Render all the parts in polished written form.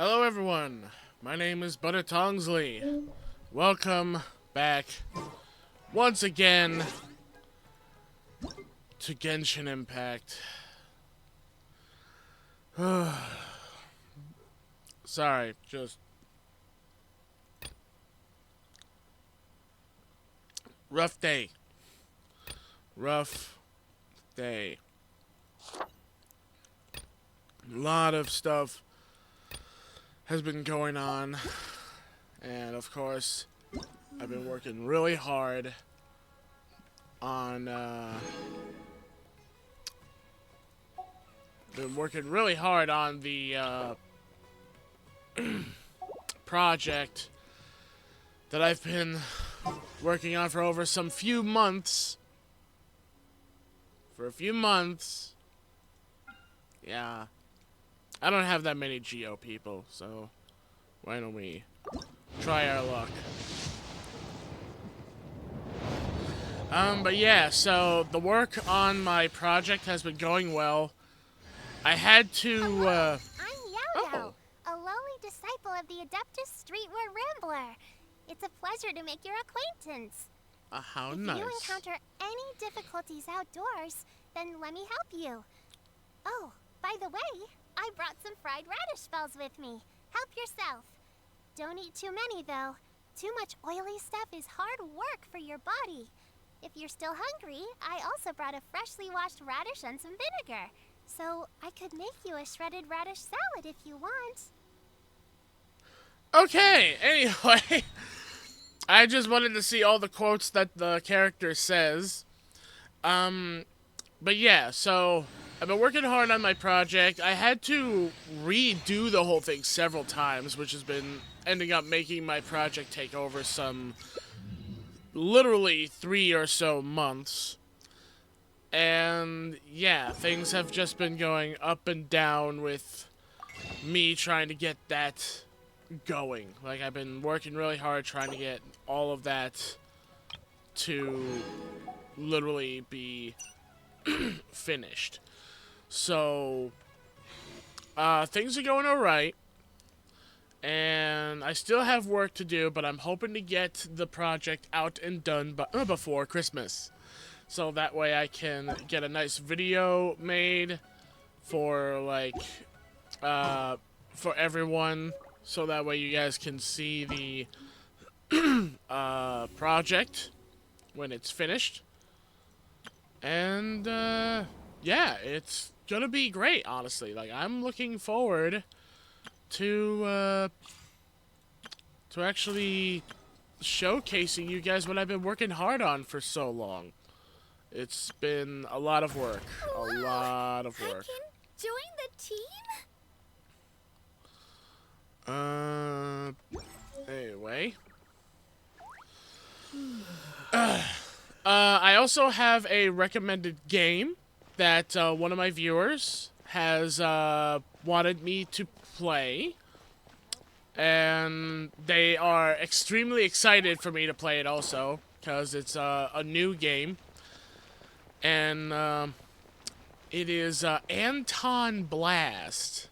Hello everyone, my name is Tongsly. Welcome back once again to Genshin Impact. Sorry, just rough day. Rough day. A lot of stuff has been going on, and of course I've been working really hard on the project that I've been working on for over some few months. For a few months. Yeah. I don't have that many Geo people, so why don't we try our luck? But yeah, so the work on my project has been going well. I had to, Hello, I'm Yao, a lowly disciple of the Adeptus Streetwear Rambler. It's a pleasure to make your acquaintance. how If nice. you encounter any difficulties outdoors, then let me help you. Oh, by the way, I brought some fried radish balls with me. Help yourself. Don't eat too many, though. Too much oily stuff is hard work for your body. If you're still hungry, I also brought a freshly washed radish and some vinegar. So I could make you a shredded radish salad if you want. Okay, anyway, I just wanted to see all the quotes that the character says. But yeah, so I've been working hard on my project. I had to redo the whole thing several times, which has been ending up making my project take over some literally 3 or so months. And yeah, things have just been going up and down with me trying to get that going. Like, I've been working really hard trying to get all of that to literally be finished. So, things are going alright. And I still have work to do, but I'm hoping to get the project out and done before Christmas. So that way I can get a nice video made for, like, for everyone. So that way you guys can see the project when it's finished. And, yeah, it's gonna be great, honestly. Like, I'm looking forward to actually showcasing you guys what I've been working hard on for so long. It's been a lot of work. Whoa, A lot of work. I can join the team? Anyway. I also have a recommended game that one of my viewers has wanted me to play. And they are extremely excited for me to play it also, because it's a new game. And it is Anton Blast.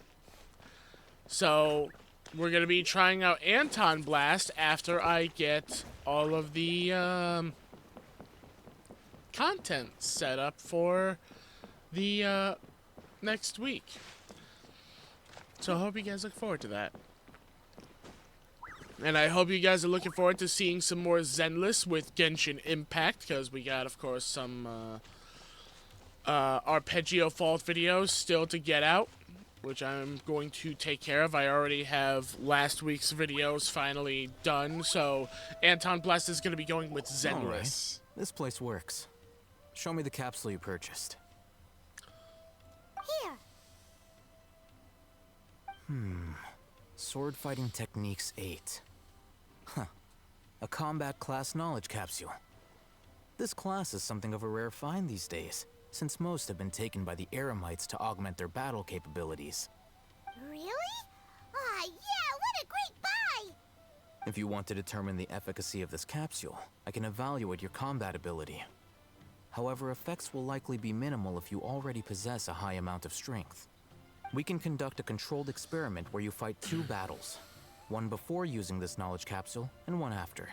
So we're going to be trying out Anton Blast after I get all of the content set up for the next week. So I hope you guys look forward to that. And I hope you guys are looking forward to seeing some more Zenless with Genshin Impact, because we got, of course, some Arpeggio Fault videos still to get out, which I'm going to take care of. I already have last week's videos finally done, so Anton Blast is going to be going with Zenless. All right. This place works. Show me the capsule you purchased. Here. Sword Fighting Techniques 8. Huh. A combat class knowledge capsule. This class is something of a rare find these days, since most have been taken by the Eremites to augment their battle capabilities. Really? Ah, yeah, what a great buy! If you want to determine the efficacy of this capsule, I can evaluate your combat ability. However, effects will likely be minimal if you already possess a high amount of strength. We can conduct a controlled experiment where you fight 2 battles. One before using this knowledge capsule, and one after.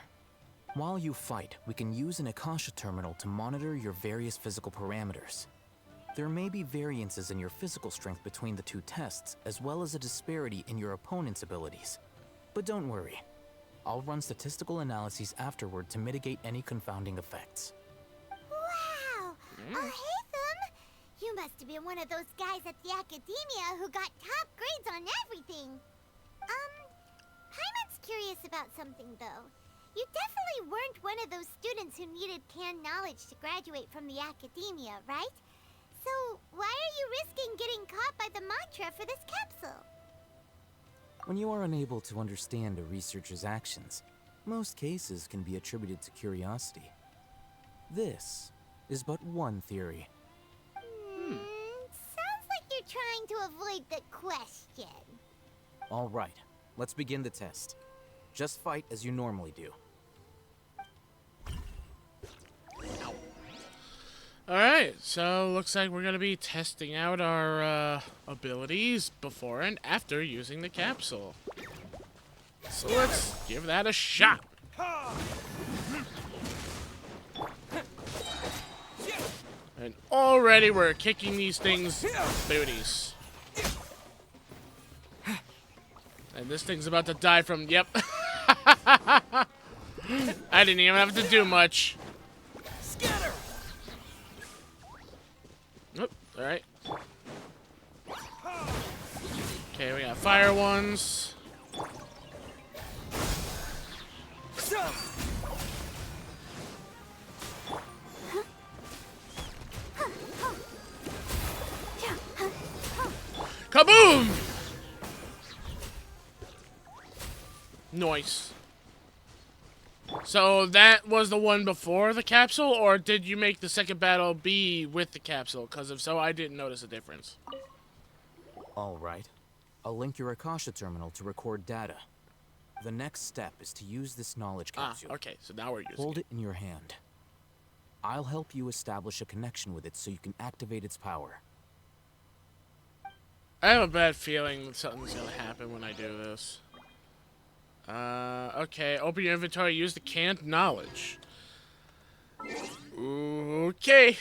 While you fight, we can use an Akasha terminal to monitor your various physical parameters. There may be variances in your physical strength between the 2 tests, as well as a disparity in your opponent's abilities. But don't worry. I'll run statistical analyses afterward to mitigate any confounding effects. Wow! Haytham! You must have been one of those guys at the academia who got top grades on everything. Paimon's curious about something, though. You definitely weren't one of those students who needed canned knowledge to graduate from the academia, right? So, why are you risking getting caught by the mantra for this capsule? When you are unable to understand a researcher's actions, most cases can be attributed to curiosity. This is but one theory. Sounds like you're trying to avoid the question. All right, let's begin the test. Just fight as you normally do. Alright, so looks like we're gonna be testing out our abilities before and after using the capsule. So let's give that a shot. And already we're kicking these things booties. And this thing's about to die from, yep. I didn't even have to do much. Oh, alright. Okay, we got fire ones. Kaboom! Nice. So that was the one before the capsule, or did you make the second battle be with the capsule? Because if so, I didn't notice a difference. All right. I'll link your Akasha terminal to record data. The next step is to use this knowledge capsule. Okay, so now we're using Hold it in your hand. I'll help you establish a connection with it so you can activate its power. I have a bad feeling that something's gonna happen when I do this. Okay, open your inventory, use the canned knowledge. Okay.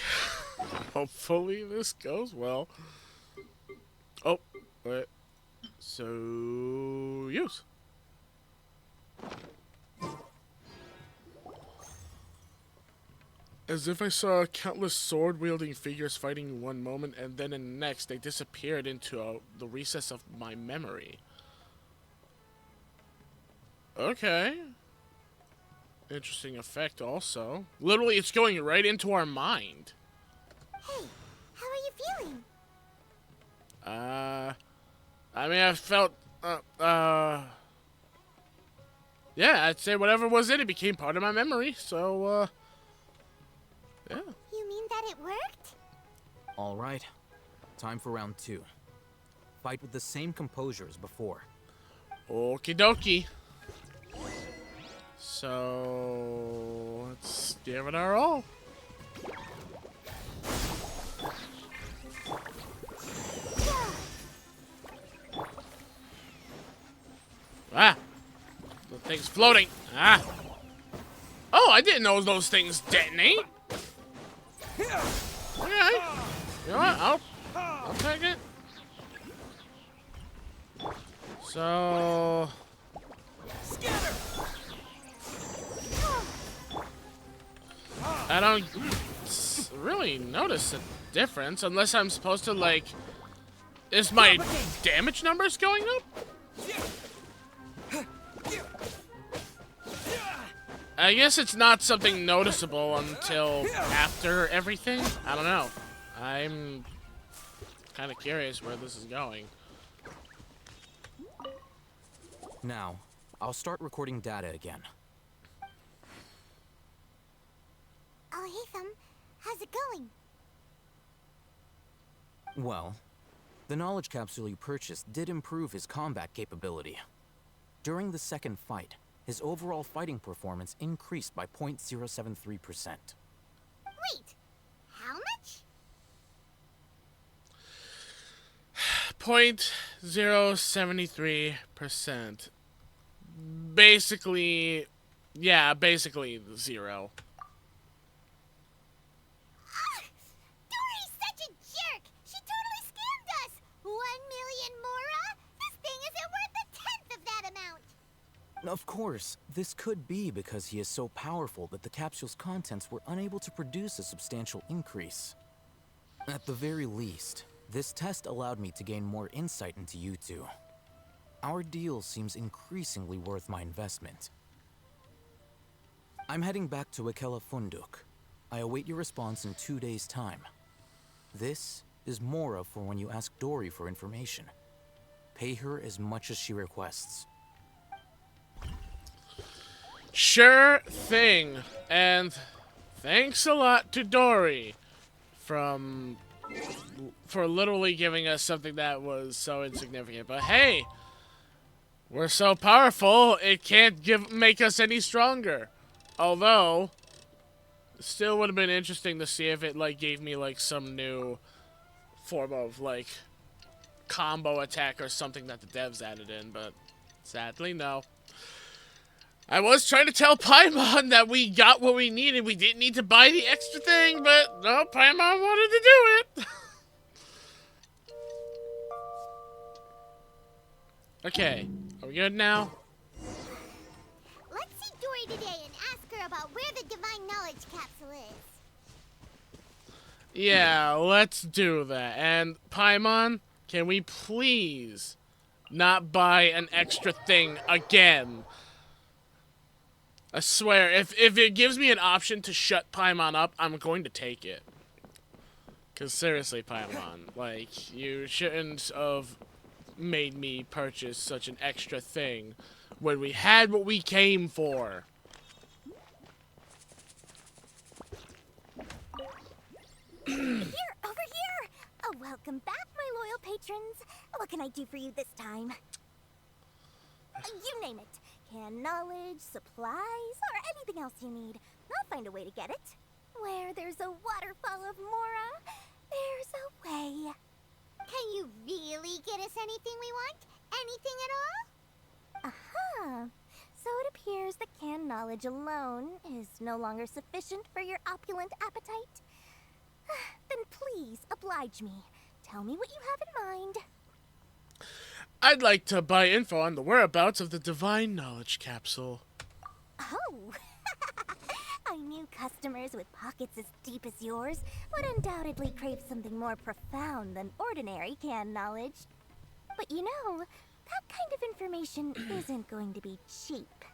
Hopefully this goes well. Oh, wait. So, use. As if I saw countless sword-wielding figures fighting in one moment, and then in the next, they disappeared into the recess of my memory. Okay. Interesting effect also. Literally, it's going right into our mind. Hey, how are you feeling? I mean, I felt, yeah, I'd say whatever was in it became part of my memory, so, yeah. You mean that it worked? All right. Time for round 2. Fight with the same composure as before. Okie dokie. So, let's give it our all. Ah! The thing's floating. Ah! Oh, I didn't know those things detonate. Okay. You know what? I'll take it. So... I don't really notice a difference unless I'm supposed to, like... Is my damage numbers going up? I guess it's not something noticeable until after everything. I don't know. I'm kind of curious where this is going. Now, I'll start recording data again. Oh, Haytham, how's it going? Well, the knowledge capsule you purchased did improve his combat capability. During the second fight, his overall fighting performance increased by 0.073%. Wait, how much? 0.073%. Basically, yeah, basically 0. Dory's such a jerk! She totally scammed us! 1,000,000 mora? This thing isn't worth a tenth of that amount! Of course, this could be because he is so powerful that the capsule's contents were unable to produce a substantial increase. At the very least, this test allowed me to gain more insight into you two. Our deal seems increasingly worth my investment. I'm heading back to Ikela Funduk. I await your response in 2 days' time. This is Mora for when you ask Dory for information. Pay her as much as she requests. Sure thing. And thanks a lot to Dory for literally giving us something that was so insignificant. But hey, we're so powerful, it can't make us any stronger. Although, it still would have been interesting to see if it like gave me like some new form of like combo attack or something that the devs added in, but sadly no. I was trying to tell Paimon that we got what we needed. We didn't need to buy the extra thing, but no, Paimon wanted to do it. Okay, are we good now? Let's see Dory today and ask her about where the Divine Knowledge Capsule is. Yeah, let's do that. And Paimon, can we please not buy an extra thing again? I swear, if it gives me an option to shut Paimon up, I'm going to take it. Because seriously, Paimon, like, you shouldn't have made me purchase such an extra thing when we had what we came for. Here, over here! Oh, welcome back, my loyal patrons. What can I do for you this time? You name it. Canned knowledge, supplies, or anything else you need. I'll find a way to get it. Where there's a waterfall of Mora, there's a way. Can you really get us anything we want? Anything at all? Aha. So it appears that canned knowledge alone is no longer sufficient for your opulent appetite. Then please, oblige me. Tell me what you have in mind. I'd like to buy info on the whereabouts of the Divine Knowledge Capsule. Oh! I knew customers with pockets as deep as yours would undoubtedly crave something more profound than ordinary canned knowledge. But you know, that kind of information isn't going to be cheap.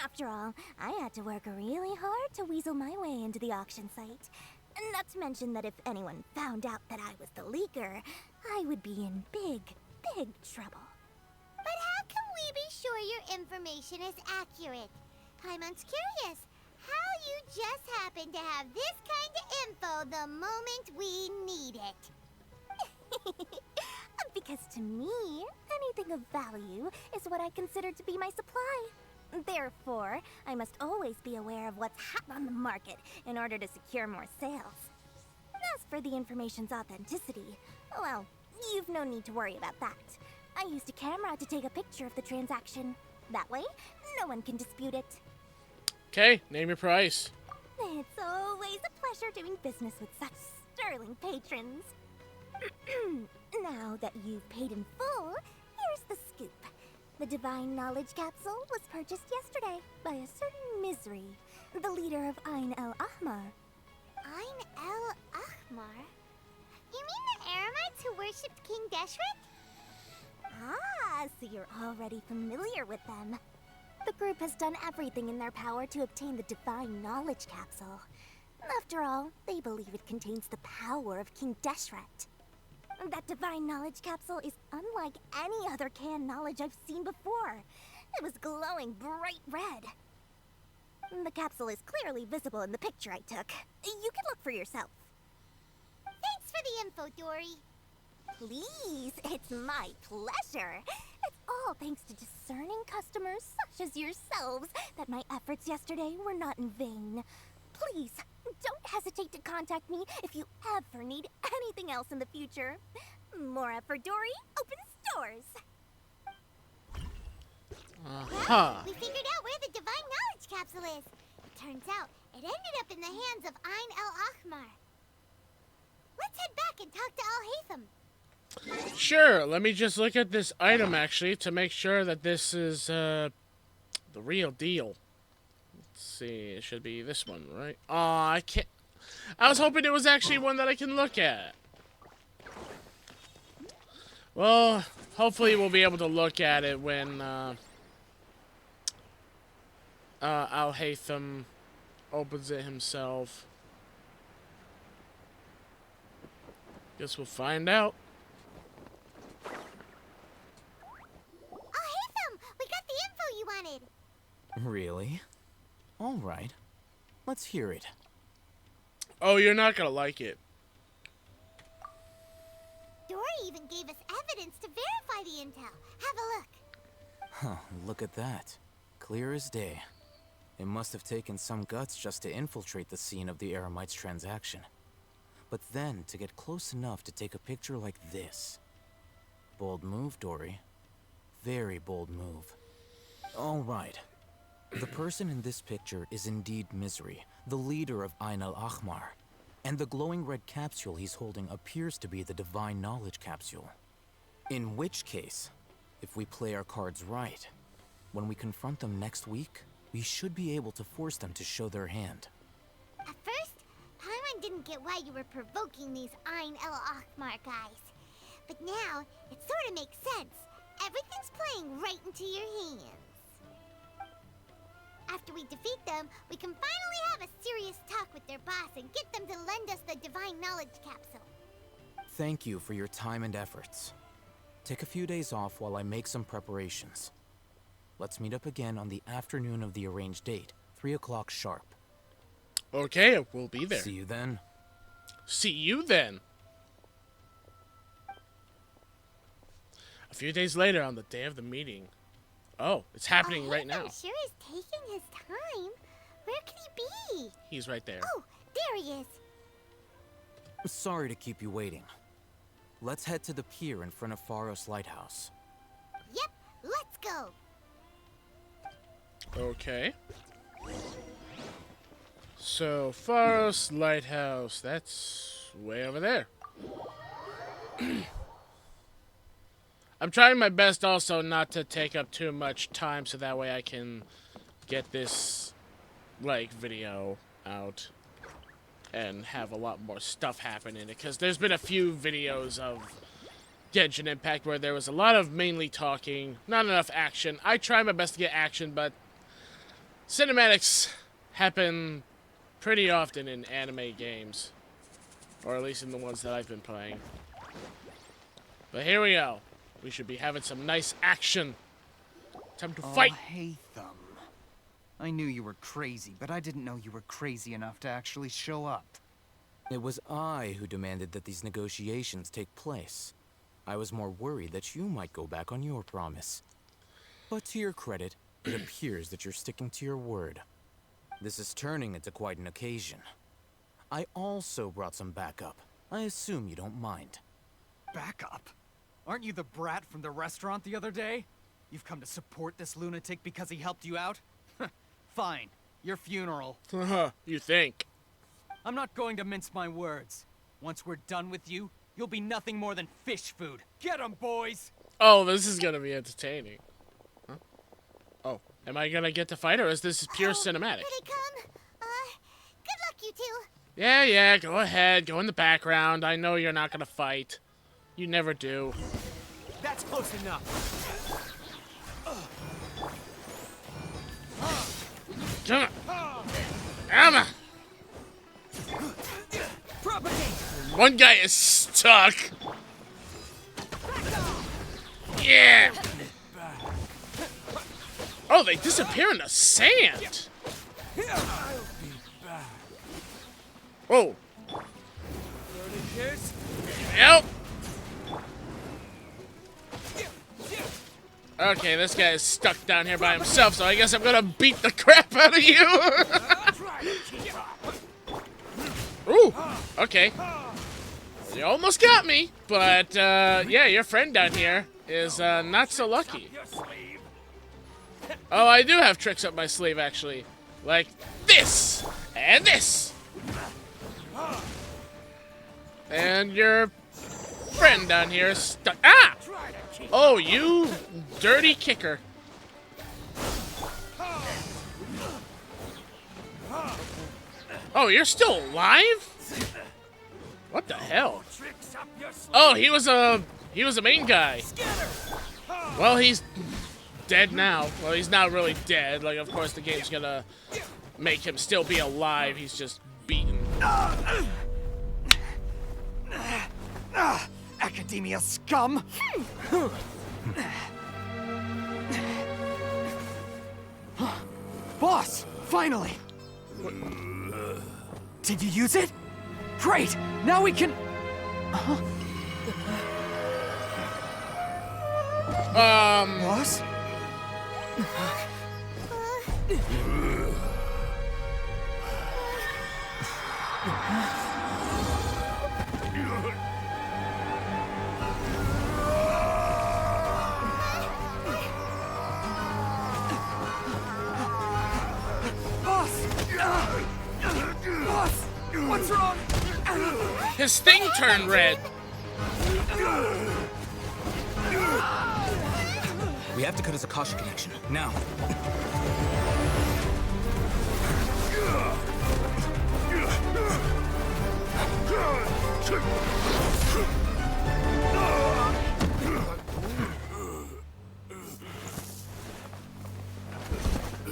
After all, I had to work really hard to weasel my way into the auction site. Not to mention that if anyone found out that I was the leaker, I would be in big trouble. But how can we be sure your information is accurate? Paimon's curious how you just happen to have this kind of info the moment we need it. Because to me, anything of value is what I consider to be my supply. Therefore, I must always be aware of what's hot on the market in order to secure more sales. As for the information's authenticity, well, you've no need to worry about that. I used a camera to take a picture of the transaction. That way, no one can dispute it. Okay, name your price. It's always a pleasure doing business with such sterling patrons. Now that you've paid in full, here's the scoop. The Divine Knowledge Capsule was purchased yesterday by a certain Misery, the leader of Ain El Ahmar. Ain El Ahmar? You mean the Aramites who worshipped King Deshret? Ah, so you're already familiar with them. The group has done everything in their power to obtain the Divine Knowledge Capsule. After all, they believe it contains the power of King Deshret. That Divine Knowledge Capsule is unlike any other canned knowledge I've seen before. It was glowing bright red. The capsule is clearly visible in the picture I took. You can look for yourself. Thanks for the info, Dory. Please, it's my pleasure. It's all thanks to discerning customers such as yourselves that my efforts yesterday were not in vain. Please, don't hesitate to contact me if you ever need anything else in the future. Mora for Dory, open stores. Uh-huh. We figured out where the Divine Knowledge Capsule is. It turns out it ended up in the hands of Ain el-Ahmar. Let's head back and talk to Al-Haytham. Sure, let me just look at this item, actually, to make sure that this is, the real deal. Let's see, it should be this one, right? Aw, I can't... I was hoping it was actually one that I can look at. Well, hopefully we'll be able to look at it when, Al-Haytham opens it himself. Guess we'll find out. Al-Haytham, we got the info you wanted. Really? All right. Let's hear it. Oh, you're not gonna like it. Dory even gave us evidence to verify the intel. Have a look. Huh, look at that. Clear as day. It must have taken some guts just to infiltrate the scene of the Eremites transaction. But then to get close enough to take a picture like this. Bold move, Dory. Very bold move. All right. The person in this picture is indeed Misery, the leader of Ain el-Ahmar. And the glowing red capsule he's holding appears to be the Divine Knowledge Capsule. In which case, if we play our cards right, when we confront them next week, we should be able to force them to show their hand. At first, Paimon didn't get why you were provoking these Ain el-Ahmar guys. But now, it sort of makes sense. Everything's playing right into your hands. After we defeat them, we can finally have a serious talk with their boss and get them to lend us the Divine Knowledge Capsule. Thank you for your time and efforts. Take a few days off while I make some preparations. Let's meet up again on the afternoon of the arranged date, 3 o'clock sharp. Okay, we'll be there. See you then. See you then. A few days later, on the day of the meeting. Oh, it's happening right now. Sure is taking his time. Where could he be? He's right there. Oh, there he is. Sorry to keep you waiting. Let's head to the pier in front of Pharos Lighthouse. Yep, let's go. Okay. So, Pharos Lighthouse, that's way over there. I'm trying my best also not to take up too much time so that way I can get this, like, video out and have a lot more stuff happen in it. Because there's been a few videos of Genshin Impact where there was a lot of mainly talking, not enough action. I try my best to get action, but cinematics happen pretty often in anime games. Or at least in the ones that I've been playing. But here we go. We should be having some nice action. Time to fight! Haytham. I knew you were crazy, but I didn't know you were crazy enough to actually show up. It was I who demanded that these negotiations take place. I was more worried that you might go back on your promise. But to your credit, it appears that you're sticking to your word. This is turning into quite an occasion. I also brought some backup. I assume you don't mind. Backup? Aren't you the brat from the restaurant the other day? You've come to support this lunatic because he helped you out? Fine. Your funeral. You think? I'm not going to mince my words. Once we're done with you, you'll be nothing more than fish food. Get 'em, boys! Oh, this is gonna be entertaining. Huh? Oh, am I gonna get to fight or is this pure cinematic? Here they come. Good luck, you two. Yeah, go ahead. Go in the background. I know you're not gonna fight. You never do. That's close enough. Come on. Emma! Propagate! One guy is stuck. Yeah! Oh, they disappear in the sand. Oh. Yep. Okay, this guy is stuck down here by himself, so I guess I'm gonna beat the crap out of you. Ooh, okay. You almost got me, but yeah, your friend down here is not so lucky. Oh, I do have tricks up my sleeve, actually. Like this, and this. And your friend down here is stuck. Ah! Oh, you dirty kicker. Oh, you're still alive? What the hell? Oh, he was a main guy. Well, he's dead now. Well, he's not really dead. Like, of course, the game's gonna make him still be alive. He's just beaten. Academia scum! Boss! Finally! Did you use it? Great! Now we can... Boss? Boss! What's wrong? His thing turned red. We have to cut his Akasha connection, now.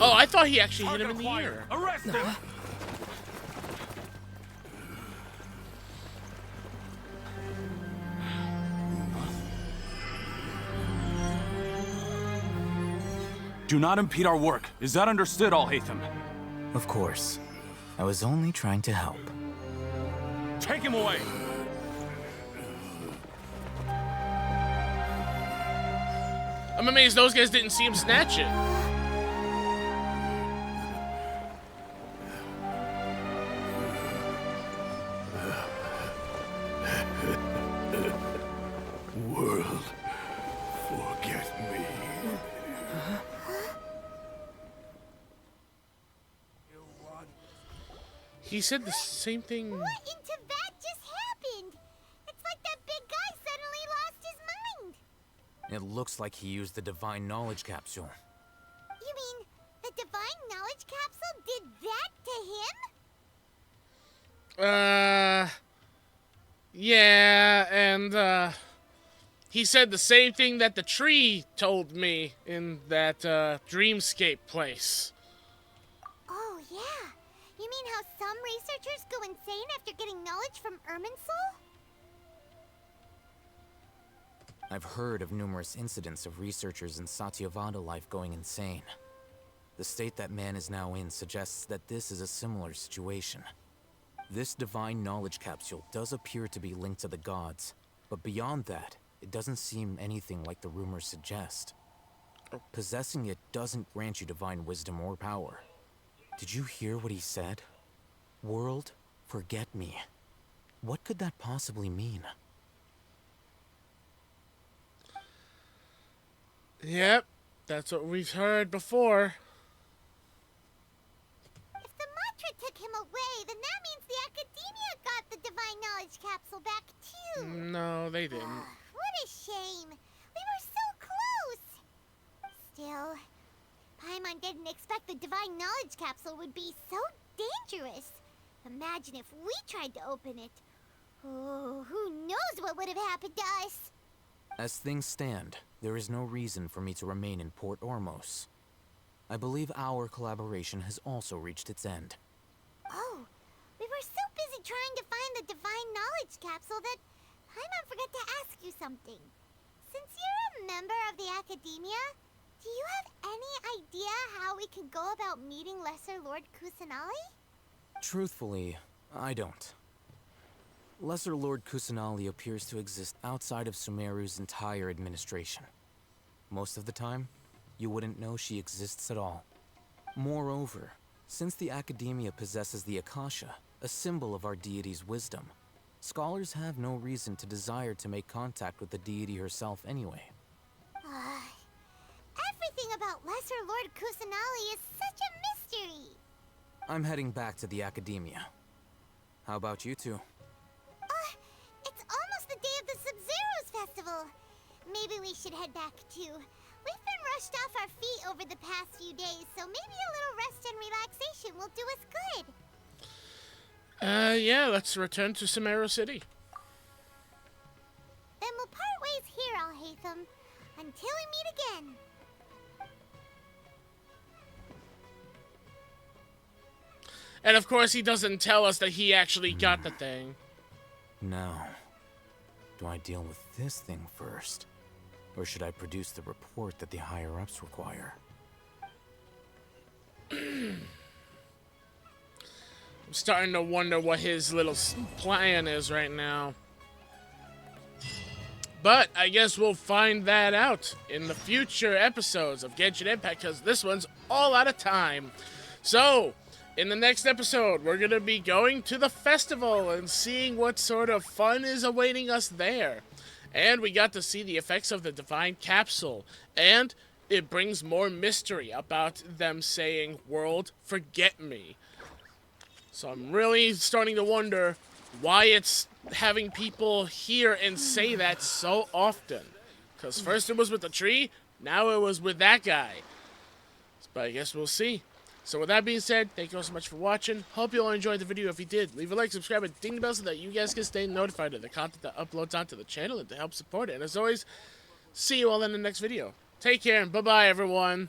Oh, I thought he actually hit him in the ear. Arrest him! Do not impede our work. Is that understood, Al-Haytham? Of course. I was only trying to help. Take him away! I'm amazed those guys didn't see him snatch it. World, forget me. He said the same thing. What into that just happened? It's like that big guy suddenly lost his mind. It looks like he used the Divine Knowledge Capsule. You mean the Divine Knowledge Capsule did that to him? Yeah, and, he said the same thing that the tree told me in that, dreamscape place. Oh, yeah. You mean how some researchers go insane after getting knowledge from Irminsul? I've heard of numerous incidents of researchers in Satyavada life going insane. The state that man is now in suggests that this is a similar situation. This Divine Knowledge Capsule does appear to be linked to the gods, but beyond that, it doesn't seem anything like the rumors suggest. Possessing it doesn't grant you divine wisdom or power. Did you hear what he said? World, forget me. What could that possibly mean? Yep, that's what we've heard before. If the mantra took him away, then that means the Academia got the Divine Knowledge Capsule back too. No, they didn't. What a shame. We were so close. Still, Paimon didn't expect the Divine Knowledge Capsule would be so dangerous. Imagine if we tried to open it. Oh, who knows what would have happened to us? As things stand, there is no reason for me to remain in Port Ormos. I believe our collaboration has also reached its end. Oh, we were so busy trying to find the Divine Knowledge Capsule that Paimon forgot to ask you something. Since you're a member of the Academia, do you have any idea how we could go about meeting Lesser Lord Kusanali? Truthfully, I don't. Lesser Lord Kusanali appears to exist outside of Sumeru's entire administration. Most of the time, you wouldn't know she exists at all. Moreover, since the Academia possesses the Akasha, a symbol of our deity's wisdom, Scholars have no reason to desire to make contact with the deity herself anyway. Everything about Lesser Lord Kusanali is such a mystery. I'm heading back to the academia. How about you two? It's almost the day of the Sub-Zero's festival. Maybe we should head back too. We've been rushed off our feet over the past few days, so maybe a little rest and relaxation will do us good. Yeah, let's return to Samaro City. Then we'll part ways here, Alhaitham, until we meet again. And of course, he doesn't tell us that he actually got the thing. Now, do I deal with this thing first? Or should I produce the report that the higher-ups require? I'm starting to wonder what his little plan is right now. But I guess we'll find that out in the future episodes of Genshin Impact, because this one's all out of time. So, in the next episode, we're going to be going to the festival and seeing what sort of fun is awaiting us there. And we got to see the effects of the Divine Capsule. And it brings more mystery about them saying, "World, forget me." So I'm really starting to wonder why it's having people hear and say that so often. Because first it was with the tree, now it was with that guy. But I guess we'll see. So with that being said, thank you all so much for watching. Hope you all enjoyed the video. If you did, leave a like, subscribe, and ding the bell so that you guys can stay notified of the content that uploads onto the channel and to help support it. And as always, see you all in the next video. Take care and bye-bye, everyone.